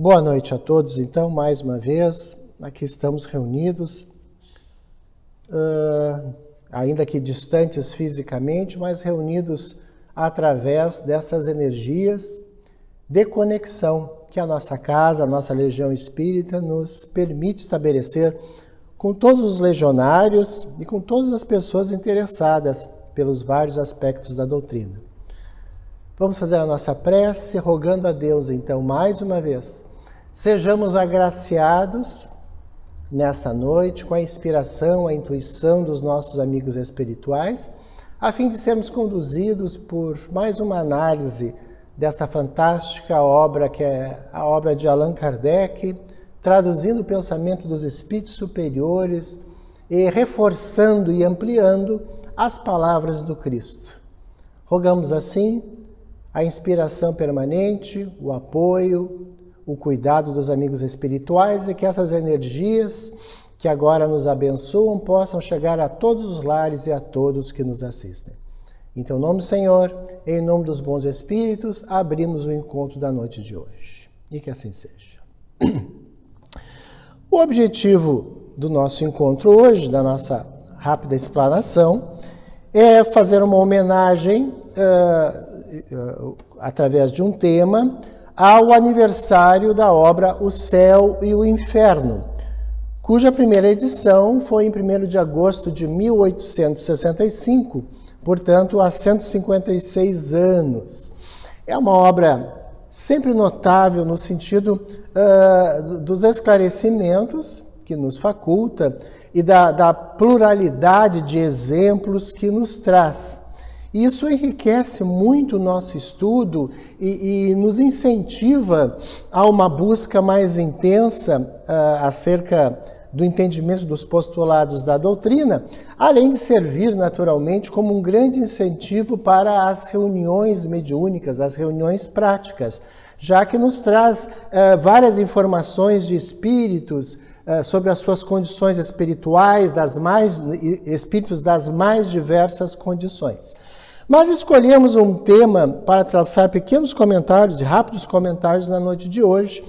Boa noite a todos, então, mais uma vez, aqui estamos reunidos, ainda que distantes fisicamente, mas reunidos através dessas energias de conexão que a nossa casa, a nossa Legião Espírita nos permite estabelecer com todos os legionários e com todas as pessoas interessadas pelos vários aspectos da doutrina. Vamos fazer a nossa prece, rogando a Deus, então, mais uma vez, sejamos agraciados nessa noite com a inspiração, a intuição dos nossos amigos espirituais, a fim de sermos conduzidos por mais uma análise desta fantástica obra, que é a obra de Allan Kardec, traduzindo o pensamento dos espíritos superiores e reforçando e ampliando as palavras do Cristo. Rogamos assim a inspiração permanente, o apoio, o cuidado dos amigos espirituais e que essas energias que agora nos abençoam possam chegar a todos os lares e a todos que nos assistem. Em teu nome, Senhor, em nome dos bons espíritos, abrimos o encontro da noite de hoje. E que assim seja. O objetivo do nosso encontro hoje, da nossa rápida explanação, é fazer uma homenagem através de um tema, ao aniversário da obra O Céu e o Inferno, cuja primeira edição foi em 1º de agosto de 1865, portanto, há 156 anos. É uma obra sempre notável no sentido dos esclarecimentos que nos faculta e da pluralidade de exemplos que nos traz. Isso enriquece muito o nosso estudo e nos incentiva a uma busca mais intensa acerca do entendimento dos postulados da doutrina, além de servir naturalmente como um grande incentivo para as reuniões mediúnicas, as reuniões práticas, já que nos traz várias informações de espíritos sobre as suas condições espirituais, espíritos das mais diversas condições. Mas escolhemos um tema para traçar pequenos comentários, rápidos comentários na noite de hoje,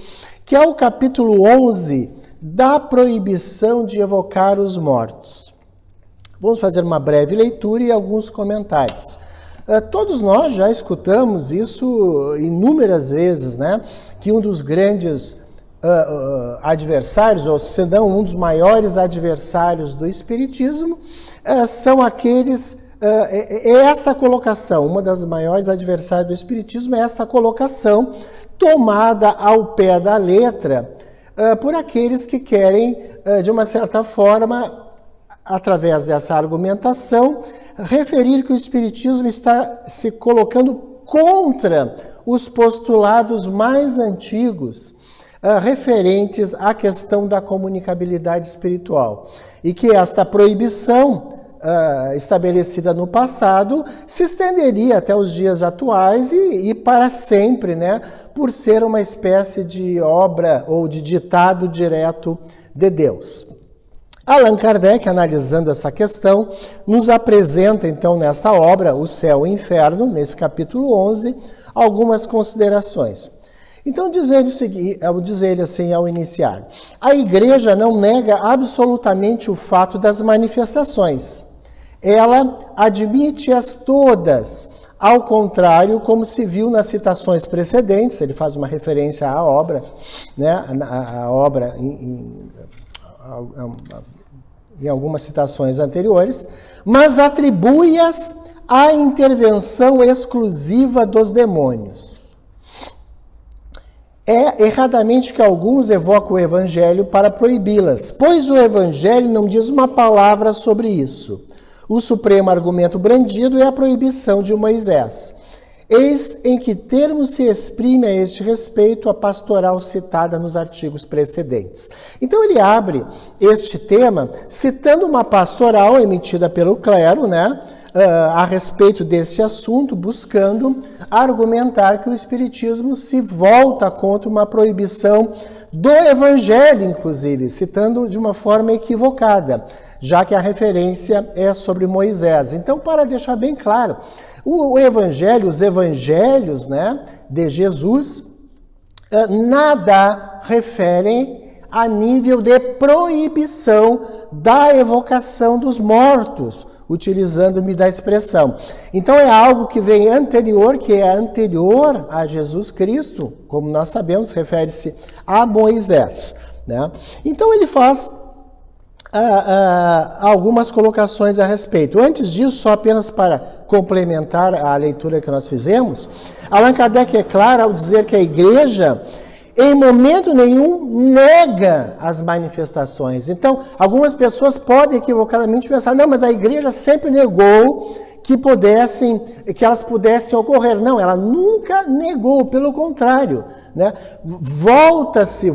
que é o capítulo 11 da proibição de evocar os mortos. Vamos fazer uma breve leitura e alguns comentários. Todos nós já escutamos isso inúmeras vezes, né? Que um dos grandes adversários, ou se não um dos maiores adversários do Espiritismo, são aqueles... esta colocação, uma das maiores adversárias do Espiritismo é esta colocação tomada ao pé da letra por aqueles que querem, de uma certa forma, através dessa argumentação, referir que o Espiritismo está se colocando contra os postulados mais antigos referentes à questão da comunicabilidade espiritual e que esta proibição estabelecida no passado se estenderia até os dias atuais e para sempre, né, por ser uma espécie de obra ou de ditado direto de Deus. Allan Kardec, analisando essa questão, nos apresenta então nesta obra, O Céu e o Inferno, nesse capítulo 11, algumas considerações. Então, diz ele assim ao iniciar: a Igreja não nega absolutamente o fato das manifestações. Ela admite-as todas, ao contrário, como se viu nas citações precedentes. Ele faz uma referência à obra, né? A obra em algumas citações anteriores, mas atribui-as à intervenção exclusiva dos demônios. É erradamente que alguns evocam o Evangelho para proibi-las, pois o Evangelho não diz uma palavra sobre isso. O supremo argumento brandido é a proibição de Moisés. Eis em que termos se exprime a este respeito a pastoral citada nos artigos precedentes. Então ele abre este tema citando uma pastoral emitida pelo clero, né, a respeito desse assunto, buscando argumentar que o Espiritismo se volta contra uma proibição do Evangelho, inclusive, citando de uma forma equivocada, já que a referência é sobre Moisés. Então, para deixar bem claro, o Evangelho, os Evangelhos, né, de Jesus, nada referem a nível de proibição da evocação dos mortos, utilizando-me da expressão. Então é algo que vem anterior, que é anterior a Jesus Cristo, como nós sabemos, refere-se a Moisés, né? Então ele faz algumas colocações a respeito. Antes disso, só apenas para complementar a leitura que nós fizemos, Allan Kardec é claro ao dizer que a Igreja, em momento nenhum, nega as manifestações. Então, algumas pessoas podem equivocadamente pensar, não, mas a Igreja sempre negou que elas pudessem ocorrer. Não, ela nunca negou, pelo contrário, né? Voltava-se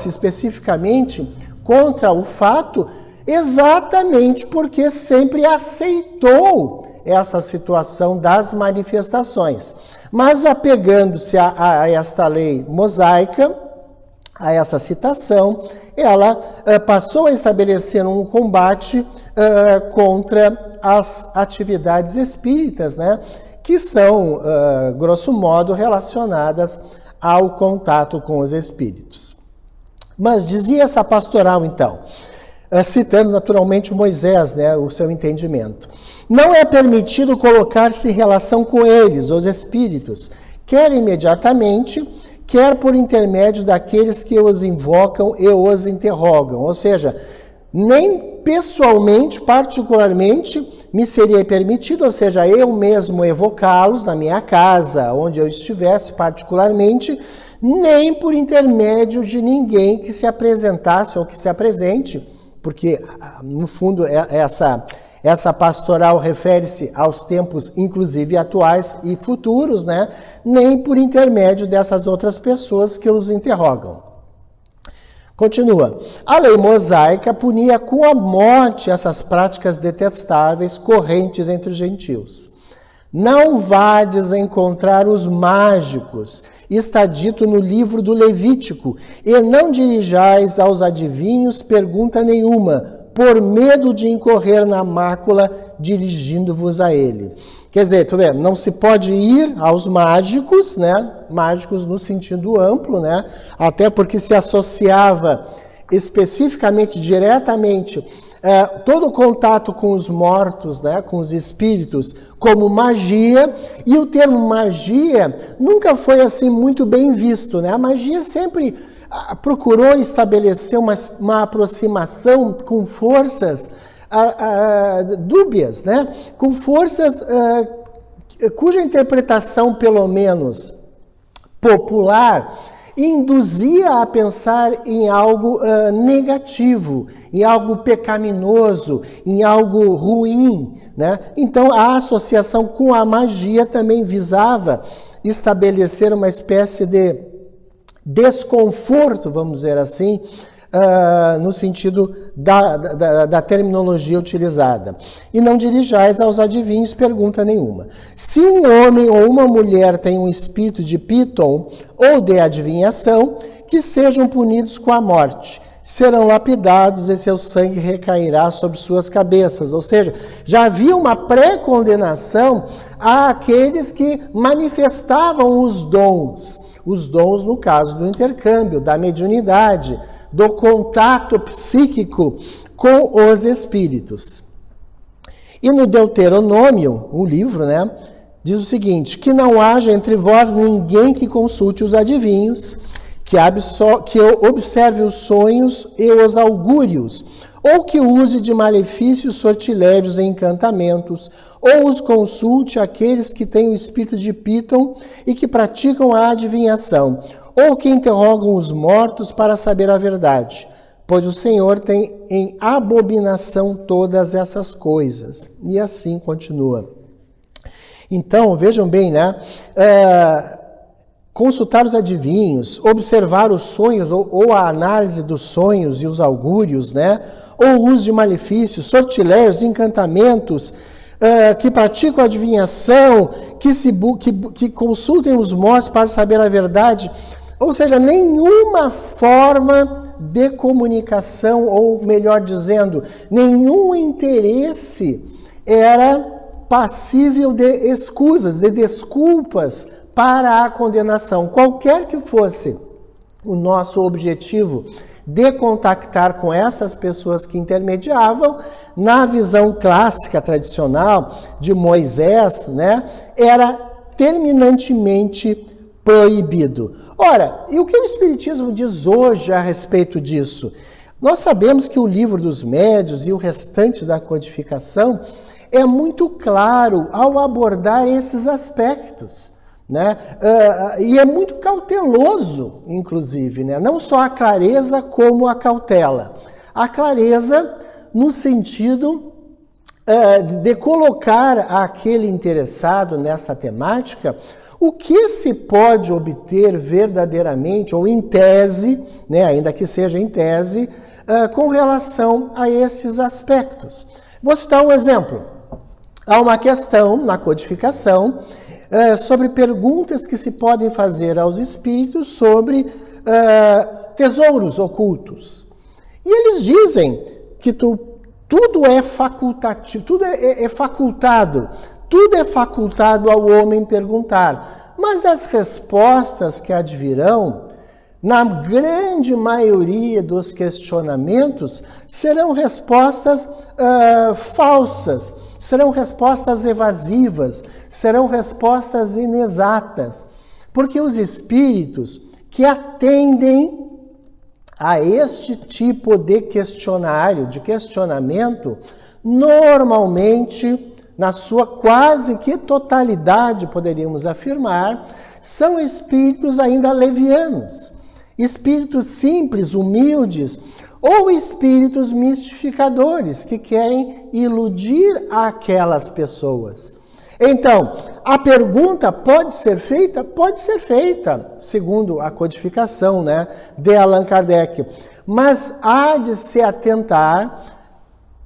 especificamente contra o fato, exatamente porque sempre aceitou essa situação das manifestações. Mas apegando-se a esta lei mosaica, a essa citação, ela passou a estabelecer um combate contra as atividades espíritas, né, que são, grosso modo, relacionadas ao contato com os espíritos. Mas dizia essa pastoral, então, citando naturalmente Moisés, né, o seu entendimento: não é permitido colocar-se em relação com eles, os espíritos, quer imediatamente, quer por intermédio daqueles que os invocam e os interrogam. Ou seja, nem pessoalmente, particularmente, me seria permitido, ou seja, eu mesmo evocá-los na minha casa, onde eu estivesse particularmente, nem por intermédio de ninguém que se apresentasse ou que se apresente, porque, no fundo, essa pastoral refere-se aos tempos, inclusive, atuais e futuros, né? Nem por intermédio dessas outras pessoas que os interrogam. Continua. A lei mosaica punia com a morte essas práticas detestáveis correntes entre os gentios. Não vades encontrar os mágicos, está dito no livro do Levítico, e não dirijais aos adivinhos pergunta nenhuma, por medo de incorrer na mácula, dirigindo-vos a ele. Quer dizer, tu vê, não se pode ir aos mágicos, né? Mágicos no sentido amplo, né? Até porque se associava especificamente, diretamente, todo o contato com os mortos, né, com os espíritos, como magia, e o termo magia nunca foi assim muito bem visto, né? A magia sempre procurou estabelecer uma aproximação com forças dúbias, né? Com forças cuja interpretação, pelo menos popular, induzia a pensar em algo negativo, em algo pecaminoso, em algo ruim, né? Então, a associação com a magia também visava estabelecer uma espécie de desconforto, vamos dizer assim, no sentido da terminologia utilizada. E não dirijais aos adivinhos pergunta nenhuma. Se um homem ou uma mulher tem um espírito de Piton ou de adivinhação, que sejam punidos com a morte. Serão lapidados e seu sangue recairá sobre suas cabeças. Ou seja, já havia uma pré-condenação àqueles que manifestavam os dons. Os dons, no caso do intercâmbio, da mediunidade, do contato psíquico com os espíritos. E no Deuteronômio, o livro, né, diz o seguinte: que não haja entre vós ninguém que consulte os adivinhos, que observe os sonhos e os augúrios, ou que use de malefícios, sortilégios e encantamentos, ou os consulte aqueles que têm o espírito de Piton e que praticam a adivinhação, ou que interrogam os mortos para saber a verdade, pois o Senhor tem em abominação todas essas coisas. E assim continua. Então, vejam bem, né? Consultar os adivinhos, observar os sonhos ou a análise dos sonhos e os augúrios, né? Ou o uso de malefícios, sortilégios, encantamentos, que praticam adivinhação, que consultem os mortos para saber a verdade. Ou seja, nenhuma forma de comunicação, ou melhor dizendo, nenhum interesse era passível de escusas, de desculpas para a condenação. Qualquer que fosse o nosso objetivo de contactar com essas pessoas que intermediavam, na visão clássica, tradicional de Moisés, né, era terminantemente proibido. Ora, e o que o Espiritismo diz hoje a respeito disso? Nós sabemos que o Livro dos Médiuns e o restante da codificação é muito claro ao abordar esses aspectos, né? E é muito cauteloso, inclusive, né? Não só a clareza como a cautela. A clareza no sentido de colocar aquele interessado nessa temática o que se pode obter verdadeiramente, ou em tese, né, ainda que seja em tese, com relação a esses aspectos. Vou citar um exemplo. Há uma questão na codificação sobre perguntas que se podem fazer aos espíritos sobre tesouros ocultos. E eles dizem que tudo é facultativo, tudo é facultado. Tudo é facultado ao homem perguntar, mas as respostas que advirão, na grande maioria dos questionamentos, serão respostas falsas, serão respostas evasivas, serão respostas inexatas, porque os espíritos que atendem a este tipo de questionário, de questionamento, normalmente, na sua quase que totalidade, poderíamos afirmar, são espíritos ainda levianos, espíritos simples, humildes, ou espíritos mistificadores, que querem iludir aquelas pessoas. Então, a pergunta pode ser feita? Pode ser feita, segundo a codificação, né, de Allan Kardec, mas há de se atentar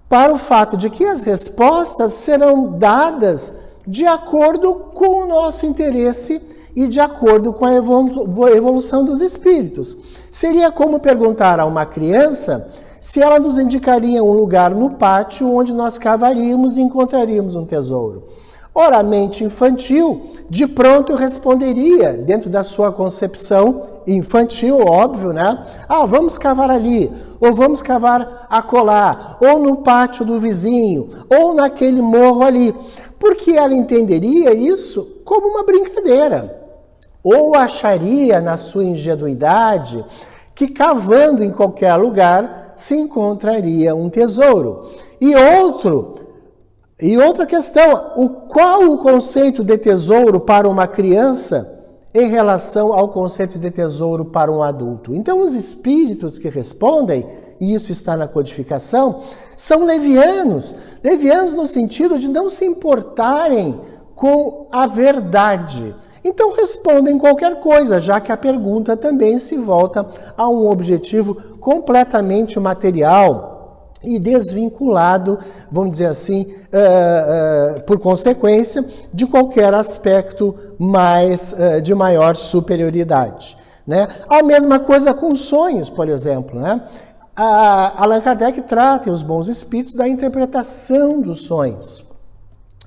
para o fato de que as respostas serão dadas de acordo com o nosso interesse e de acordo com a evolução dos espíritos. Seria como perguntar a uma criança se ela nos indicaria um lugar no pátio onde nós cavaríamos e encontraríamos um tesouro. Ora, a mente infantil, de pronto responderia, dentro da sua concepção infantil, óbvio, né? Vamos cavar ali, ou vamos cavar acolá, ou no pátio do vizinho, ou naquele morro ali. Porque ela entenderia isso como uma brincadeira. Ou acharia, na sua ingenuidade, que cavando em qualquer lugar se encontraria um tesouro. E outra questão, qual o conceito de tesouro para uma criança em relação ao conceito de tesouro para um adulto? Então, os espíritos que respondem, e isso está na codificação, são levianos. Levianos no sentido de não se importarem com a verdade. Então, respondem qualquer coisa, já que a pergunta também se volta a um objetivo completamente material e desvinculado, vamos dizer assim, por consequência, de qualquer aspecto de maior superioridade, né? A mesma coisa com sonhos, por exemplo, né? Allan Kardec trata os bons espíritos da interpretação dos sonhos.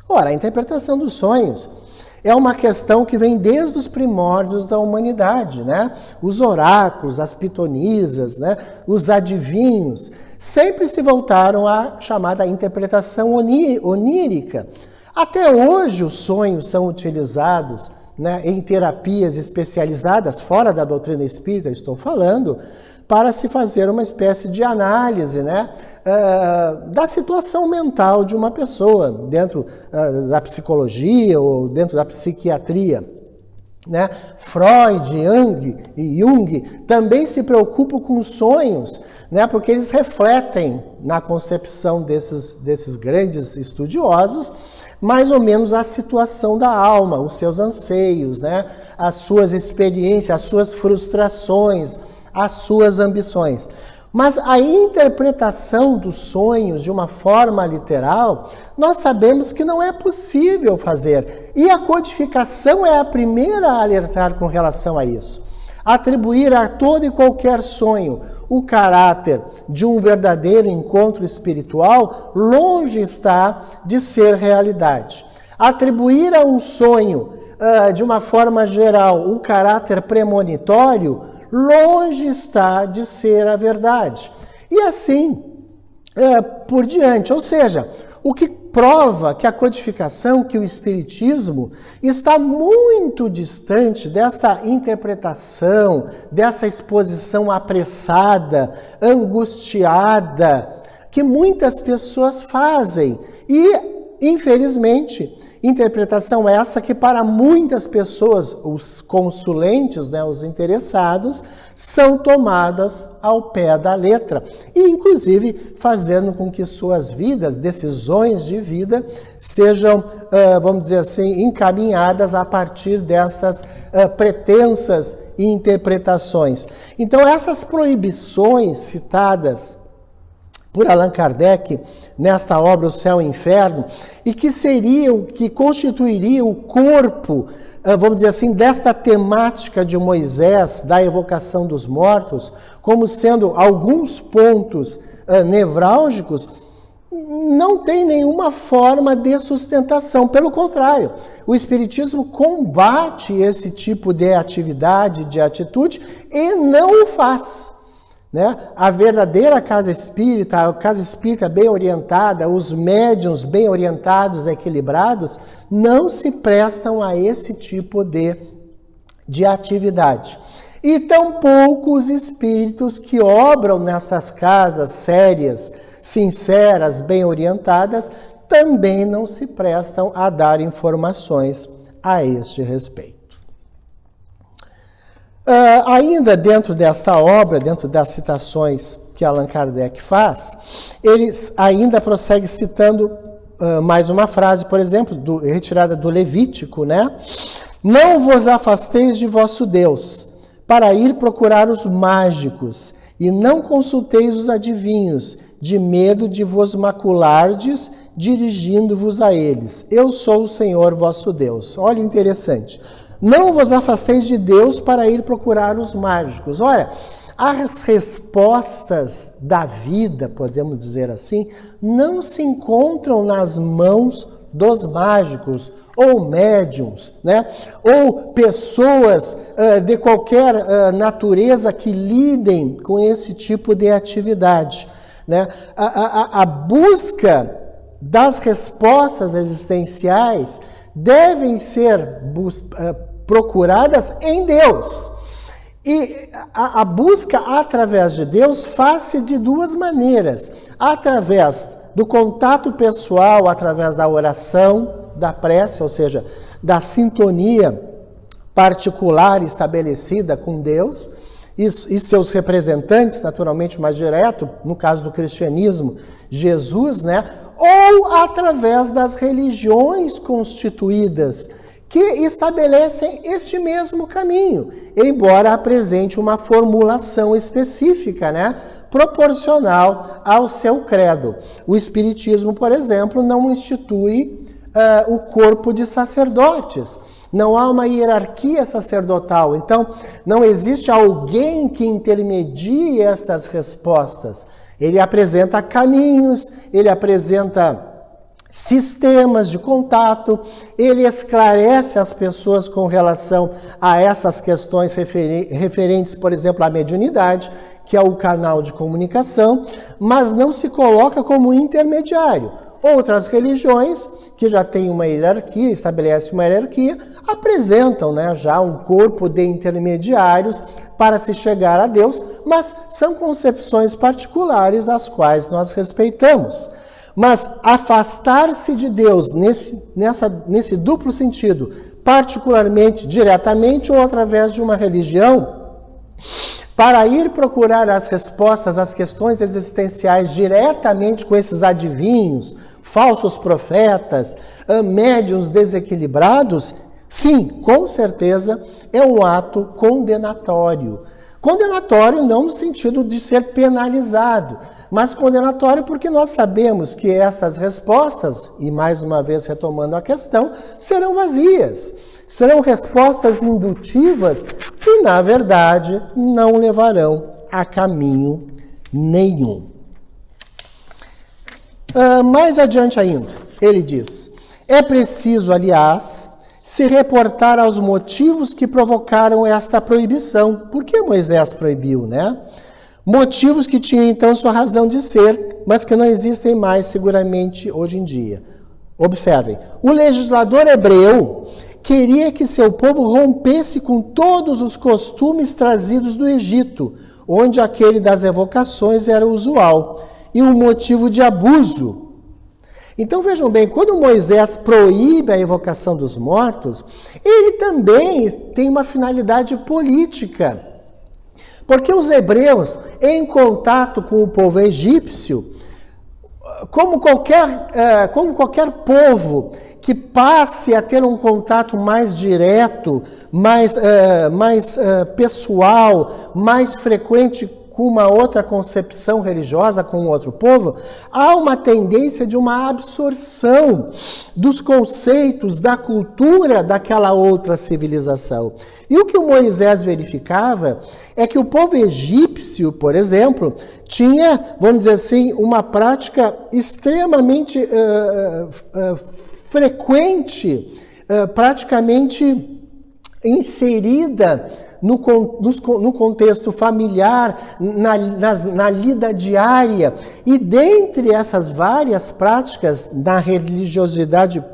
Ora, a interpretação dos sonhos é uma questão que vem desde os primórdios da humanidade, né? Os oráculos, as pitonisas, né? Os adivinhos, sempre se voltaram à chamada interpretação onírica. Até hoje os sonhos são utilizados, né, em terapias especializadas, fora da doutrina espírita, estou falando, para se fazer uma espécie de análise, né, da situação mental de uma pessoa, dentro da psicologia ou dentro da psiquiatria. Né? Freud, Jung também se preocupam com sonhos, né? Porque eles refletem na concepção desses grandes estudiosos mais ou menos a situação da alma, os seus anseios, né? As suas experiências, as suas frustrações, as suas ambições. Mas a interpretação dos sonhos de uma forma literal, nós sabemos que não é possível fazer. E a codificação é a primeira a alertar com relação a isso. Atribuir a todo e qualquer sonho o caráter de um verdadeiro encontro espiritual, longe está de ser realidade. Atribuir a um sonho de uma forma geral, o caráter premonitório, longe está de ser a verdade. E assim por diante. Ou seja, o que prova que a codificação, que o Espiritismo está muito distante dessa interpretação, dessa exposição apressada, angustiada, que muitas pessoas fazem. E, infelizmente, interpretação essa que para muitas pessoas, os consulentes, né, os interessados, são tomadas ao pé da letra. E, inclusive, fazendo com que suas vidas, decisões de vida, sejam, vamos dizer assim, encaminhadas a partir dessas pretensas interpretações. Então, essas proibições citadas por Allan Kardec, nesta obra O Céu e o Inferno, e que constituiriam o corpo, vamos dizer assim, desta temática de Moisés, da evocação dos mortos, como sendo alguns pontos nevrálgicos, não tem nenhuma forma de sustentação. Pelo contrário, o Espiritismo combate esse tipo de atividade, de atitude, e não o faz. Né? A verdadeira casa espírita, a casa espírita bem orientada, os médiuns bem orientados, equilibrados, não se prestam a esse tipo de atividade. E tampouco os espíritos que obram nessas casas sérias, sinceras, bem orientadas, também não se prestam a dar informações a este respeito. Ainda dentro desta obra, dentro das citações que Allan Kardec faz, ele ainda prossegue citando mais uma frase, por exemplo, retirada do Levítico, né? Não vos afasteis de vosso Deus, para ir procurar os mágicos, e não consulteis os adivinhos, de medo de vos maculardes, dirigindo-vos a eles. Eu sou o Senhor vosso Deus. Olha, interessante. Não vos afasteis de Deus para ir procurar os mágicos. Olha, as respostas da vida, podemos dizer assim, não se encontram nas mãos dos mágicos ou médiums, né? Ou pessoas de qualquer natureza que lidem com esse tipo de atividade, né? A busca das respostas existenciais devem ser procuradas em Deus. E a busca através de Deus faz-se de duas maneiras. Através do contato pessoal, através da oração, da prece, ou seja, da sintonia particular estabelecida com Deus, e seus representantes, naturalmente mais direto, no caso do cristianismo, Jesus, né? Ou através das religiões constituídas, que estabelecem este mesmo caminho, embora apresente uma formulação específica, né, proporcional ao seu credo. O Espiritismo, por exemplo, não institui o corpo de sacerdotes. Não há uma hierarquia sacerdotal. Então, não existe alguém que intermedie estas respostas. Ele apresenta caminhos, ele apresenta sistemas de contato, ele esclarece as pessoas com relação a essas questões referentes, por exemplo, à mediunidade, que é o canal de comunicação, mas não se coloca como intermediário. Outras religiões, que já têm uma hierarquia, estabelecem uma hierarquia, apresentam, né, já um corpo de intermediários para se chegar a Deus, mas são concepções particulares as quais nós respeitamos. Mas afastar-se de Deus nesse duplo sentido, particularmente, diretamente ou através de uma religião, para ir procurar as respostas às questões existenciais diretamente com esses adivinhos, falsos profetas, médiuns desequilibrados, sim, com certeza é um ato condenatório. Condenatório não no sentido de ser penalizado, mas condenatório porque nós sabemos que estas respostas, e mais uma vez retomando a questão, serão vazias. Serão respostas indutivas que, na verdade, não levarão a caminho nenhum. Mais adiante ainda, ele diz: é preciso, aliás, se reportar aos motivos que provocaram esta proibição. Por que Moisés proibiu, né? Motivos que tinham então sua razão de ser, mas que não existem mais seguramente hoje em dia. Observem, o legislador hebreu queria que seu povo rompesse com todos os costumes trazidos do Egito, onde aquele das evocações era usual, e um motivo de abuso. Então vejam bem, quando Moisés proíbe a evocação dos mortos, ele também tem uma finalidade política. Porque os hebreus, em contato com o povo egípcio, como qualquer povo que passe a ter um contato mais direto, mais pessoal, mais frequente com uma outra concepção religiosa, com outro povo, há uma tendência de uma absorção dos conceitos, da cultura daquela outra civilização. E o que o Moisés verificava é que o povo egípcio, por exemplo, tinha, vamos dizer assim, uma prática extremamente frequente, praticamente inserida no contexto familiar, na lida diária. E dentre essas várias práticas na religiosidade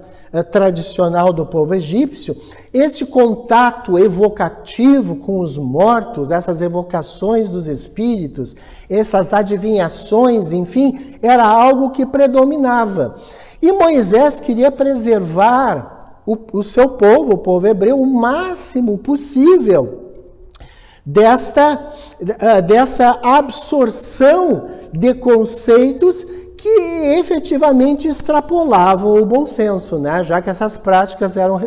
tradicional do povo egípcio, esse contato evocativo com os mortos, essas evocações dos espíritos, essas adivinhações, enfim, era algo que predominava. E Moisés queria preservar o seu povo, o povo hebreu, o máximo possível dessa absorção de conceitos que efetivamente extrapolavam o bom senso, né? Já que essas práticas eram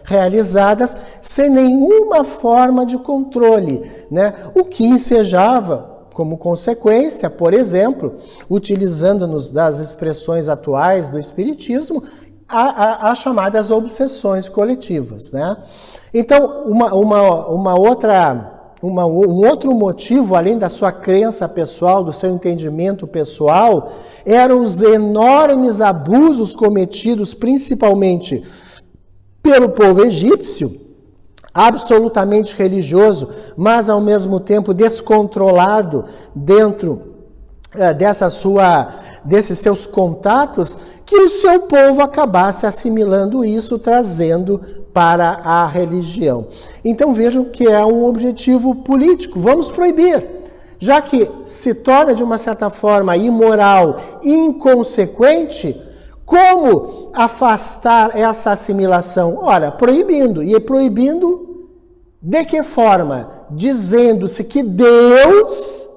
realizadas sem nenhuma forma de controle, né? O que ensejava, como consequência, por exemplo, utilizando-nos das expressões atuais do Espiritismo, as chamadas obsessões coletivas, né? Então, um outro motivo, além da sua crença pessoal, do seu entendimento pessoal, eram os enormes abusos cometidos principalmente pelo povo egípcio, absolutamente religioso, mas ao mesmo tempo descontrolado dentro desses seus contatos, que o seu povo acabasse assimilando isso, trazendo para a religião. Então vejam que é um objetivo político. Vamos proibir, já que se torna de uma certa forma imoral, inconsequente. Como afastar essa assimilação? Ora, proibindo. E proibindo de que forma? Dizendo-se que Deus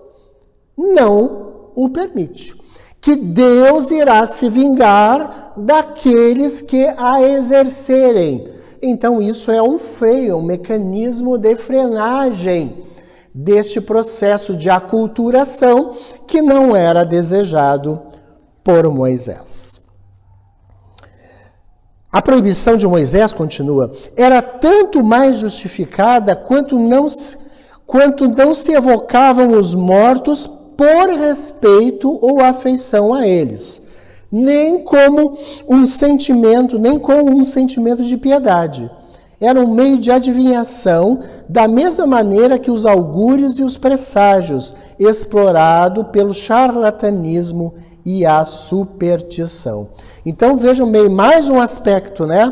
não o permite. Que Deus irá se vingar daqueles que a exercerem. Então isso é um freio, um mecanismo de frenagem deste processo de aculturação que não era desejado por Moisés. A proibição de Moisés, continua, era tanto mais justificada quanto não se evocavam os mortos por respeito ou afeição a eles, nem com um sentimento de piedade. Era um meio de adivinhação, da mesma maneira que os augúrios e os presságios, explorado pelo charlatanismo e a superstição. Então vejam bem, mais um aspecto, né?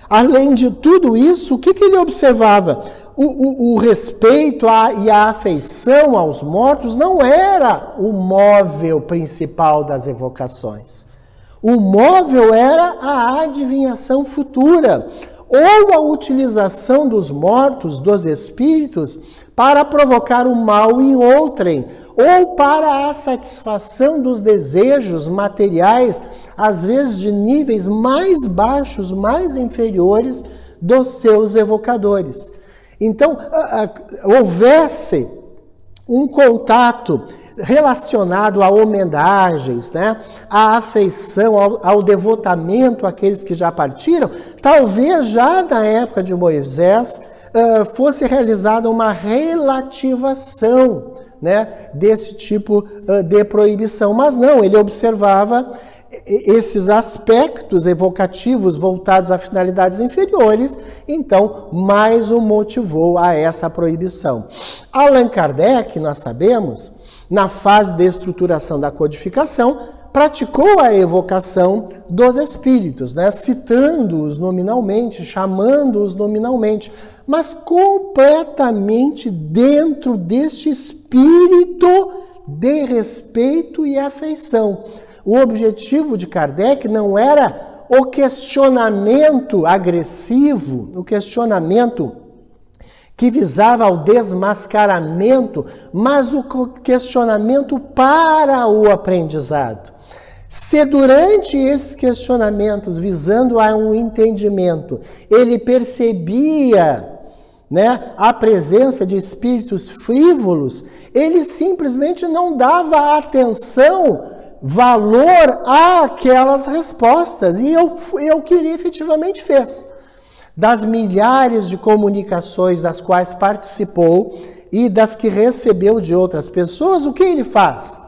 Além de tudo isso, o que ele observava? O respeito e a afeição aos mortos não era o móvel principal das evocações. O móvel era a adivinhação futura, ou a utilização dos mortos, dos espíritos, para provocar o mal em outrem, ou para a satisfação dos desejos materiais, às vezes de níveis mais baixos, mais inferiores dos seus evocadores. Então, houvesse um contato relacionado a homenagens, né? A afeição, ao devotamento àqueles que já partiram, talvez já na época de Moisés fosse realizada uma relativação, né, desse tipo de proibição. Mas não, ele observava esses aspectos evocativos voltados a finalidades inferiores, então mais o motivou a essa proibição. Allan Kardec, nós sabemos, na fase de estruturação da codificação, praticou a evocação dos espíritos, né? Citando-os nominalmente, chamando-os nominalmente, mas completamente dentro deste espírito de respeito e afeição. O objetivo de Kardec não era o questionamento agressivo, o questionamento que visava ao desmascaramento, mas o questionamento para o aprendizado. Se durante esses questionamentos, visando a um entendimento, ele percebia, né, a presença de espíritos frívolos, ele simplesmente não dava atenção, valor àquelas respostas. E é o que ele efetivamente fez. Das milhares de comunicações das quais participou e das que recebeu de outras pessoas, o que ele faz?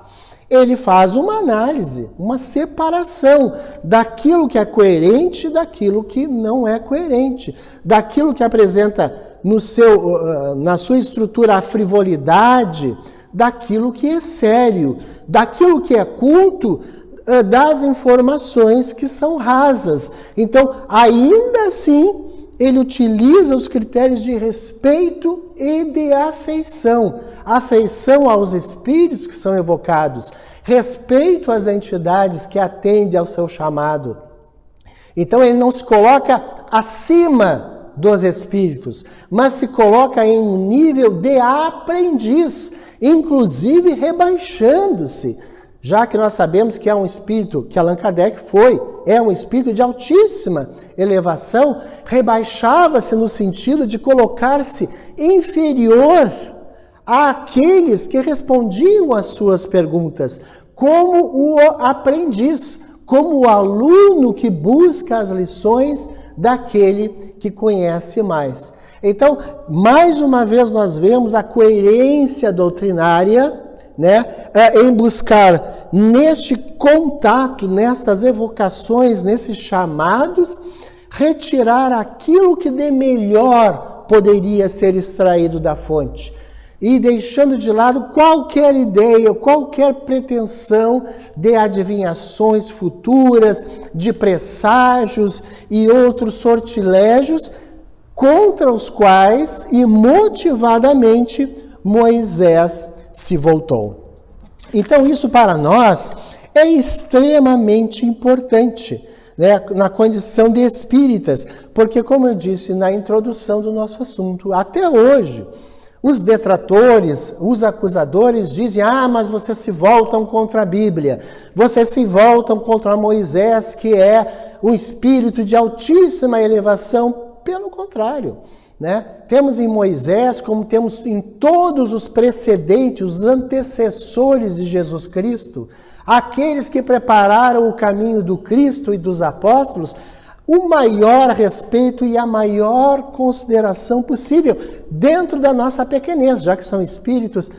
Ele faz uma análise, uma separação daquilo que é coerente e daquilo que não é coerente, daquilo que apresenta na sua estrutura a frivolidade, daquilo que é sério, daquilo que é culto, das informações que são rasas. Então, ainda assim, ele utiliza os critérios de respeito e de afeição. Afeição aos espíritos que são evocados, respeito às entidades que atendem ao seu chamado. Então ele não se coloca acima dos espíritos, mas se coloca em um nível de aprendiz, inclusive rebaixando-se, já que nós sabemos que é um espírito, que Allan Kardec é um espírito de altíssima elevação, rebaixava-se no sentido de colocar-se inferior àqueles que respondiam às suas perguntas, como o aprendiz, como o aluno que busca as lições daquele que conhece mais. Então, mais uma vez nós vemos a coerência doutrinária, né, em buscar neste contato, nestas evocações, nesses chamados, retirar aquilo que de melhor poderia ser extraído da fonte e deixando de lado qualquer ideia, qualquer pretensão de adivinhações futuras, de presságios e outros sortilégios contra os quais e motivadamente Moisés se voltou. Então isso para nós é extremamente importante, né, na condição de espíritas, porque como eu disse na introdução do nosso assunto, até hoje os detratores, os acusadores dizem: mas vocês se voltam contra a Bíblia, vocês se voltam contra Moisés, que é um espírito de altíssima elevação. Pelo contrário, né? Temos em Moisés, como temos em todos os precedentes, os antecessores de Jesus Cristo, aqueles que prepararam o caminho do Cristo e dos apóstolos, o maior respeito e a maior consideração possível dentro da nossa pequenez, já que são espíritos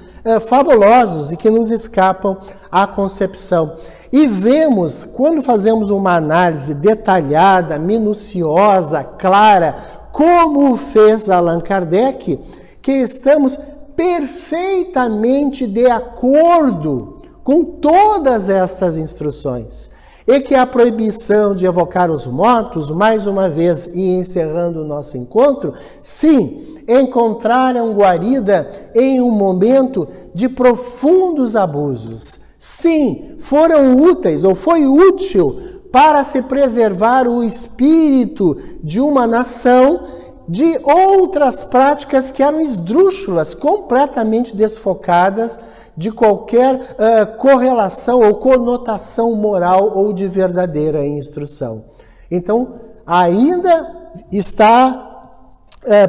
fabulosos e que nos escapam à concepção. E vemos, quando fazemos uma análise detalhada, minuciosa, clara, como fez Allan Kardec, que estamos perfeitamente de acordo com todas estas instruções. E que a proibição de evocar os mortos, mais uma vez, e encerrando o nosso encontro, sim, encontraram guarida em um momento de profundos abusos. Sim, foram úteis, ou foi útil para se preservar o espírito de uma nação de outras práticas que eram esdrúxulas, completamente desfocadas de qualquer correlação ou conotação moral ou de verdadeira instrução. Então, ainda está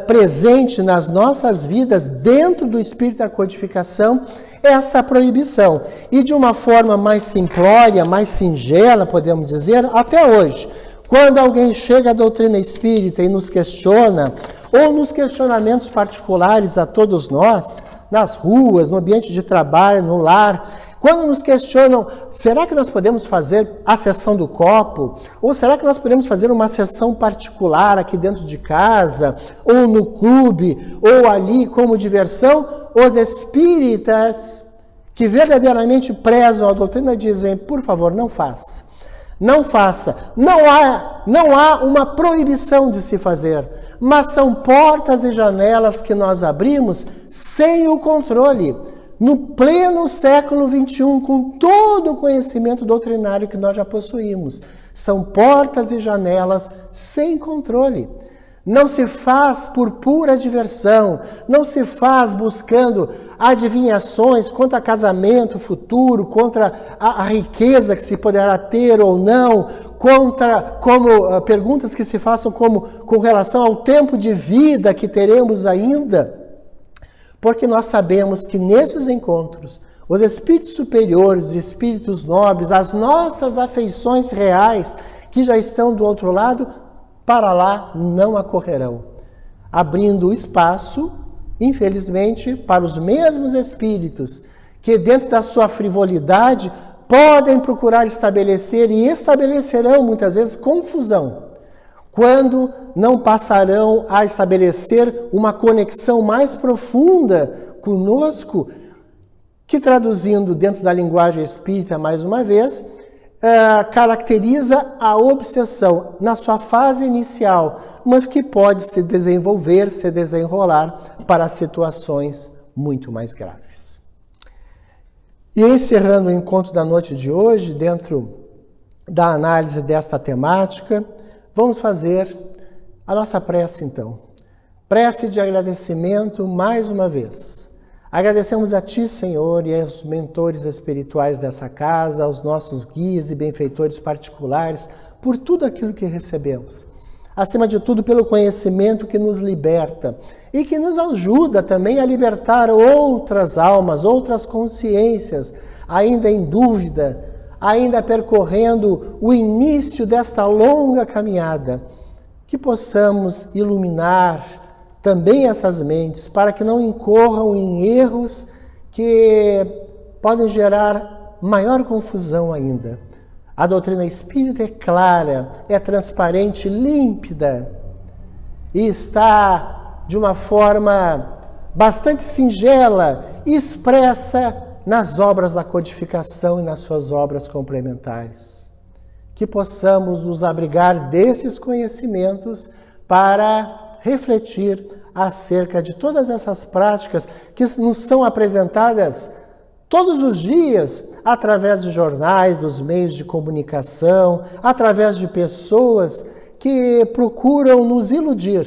presente nas nossas vidas, dentro do espírito da codificação, essa proibição. E de uma forma mais simplória, mais singela, podemos dizer, até hoje. Quando alguém chega à doutrina espírita e nos questiona, ou nos questionamentos particulares a todos nós, nas ruas, no ambiente de trabalho, no lar, Quando nos questionam, será que nós podemos fazer a sessão do copo? Ou será que nós podemos fazer uma sessão particular aqui dentro de casa? Ou no clube? Ou ali como diversão? Os espíritas que verdadeiramente prezam a doutrina dizem, por favor, não faça. Não faça. Não há uma proibição de se fazer. Mas são portas e janelas que nós abrimos sem o controle. No pleno século XXI, com todo o conhecimento doutrinário que nós já possuímos. São portas e janelas sem controle. Não se faz por pura diversão, não se faz buscando adivinhações quanto a casamento futuro, contra a riqueza que se poderá ter ou não, perguntas que se façam com relação ao tempo de vida que teremos ainda. Porque nós sabemos que nesses encontros, os espíritos superiores, os espíritos nobres, as nossas afeições reais, que já estão do outro lado, para lá não acorrerão. Abrindo espaço, infelizmente, para os mesmos espíritos, que dentro da sua frivolidade, podem procurar estabelecer e estabelecerão muitas vezes confusão. Quando não passarão a estabelecer uma conexão mais profunda conosco, que traduzindo dentro da linguagem espírita mais uma vez, caracteriza a obsessão na sua fase inicial, mas que pode se desenvolver, se desenrolar para situações muito mais graves. E encerrando o encontro da noite de hoje, dentro da análise desta temática, vamos fazer a nossa prece, então. Prece de agradecimento mais uma vez. Agradecemos a Ti, Senhor, e aos mentores espirituais dessa casa, aos nossos guias e benfeitores particulares, por tudo aquilo que recebemos. Acima de tudo, pelo conhecimento que nos liberta e que nos ajuda também a libertar outras almas, outras consciências, ainda em dúvida, ainda percorrendo o início desta longa caminhada, que possamos iluminar também essas mentes, para que não incorram em erros que podem gerar maior confusão ainda. A doutrina espírita é clara, é transparente, límpida, e está de uma forma bastante singela, expressa nas obras da codificação e nas suas obras complementares. Que possamos nos abrigar desses conhecimentos para refletir acerca de todas essas práticas que nos são apresentadas todos os dias, através de jornais, dos meios de comunicação, através de pessoas que procuram nos iludir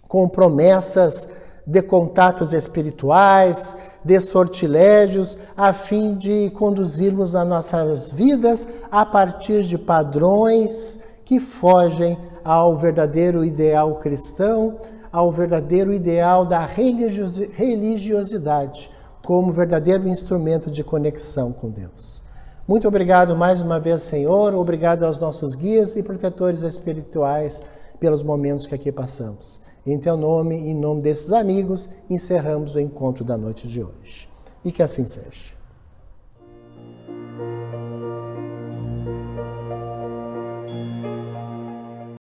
com promessas de contatos espirituais, de sortilégios, a fim de conduzirmos as nossas vidas a partir de padrões que fogem ao verdadeiro ideal cristão, ao verdadeiro ideal da religiosidade, como verdadeiro instrumento de conexão com Deus. Muito obrigado mais uma vez, Senhor. Obrigado aos nossos guias e protetores espirituais pelos momentos que aqui passamos. Em Teu nome e em nome desses amigos, encerramos o encontro da noite de hoje. E que assim seja.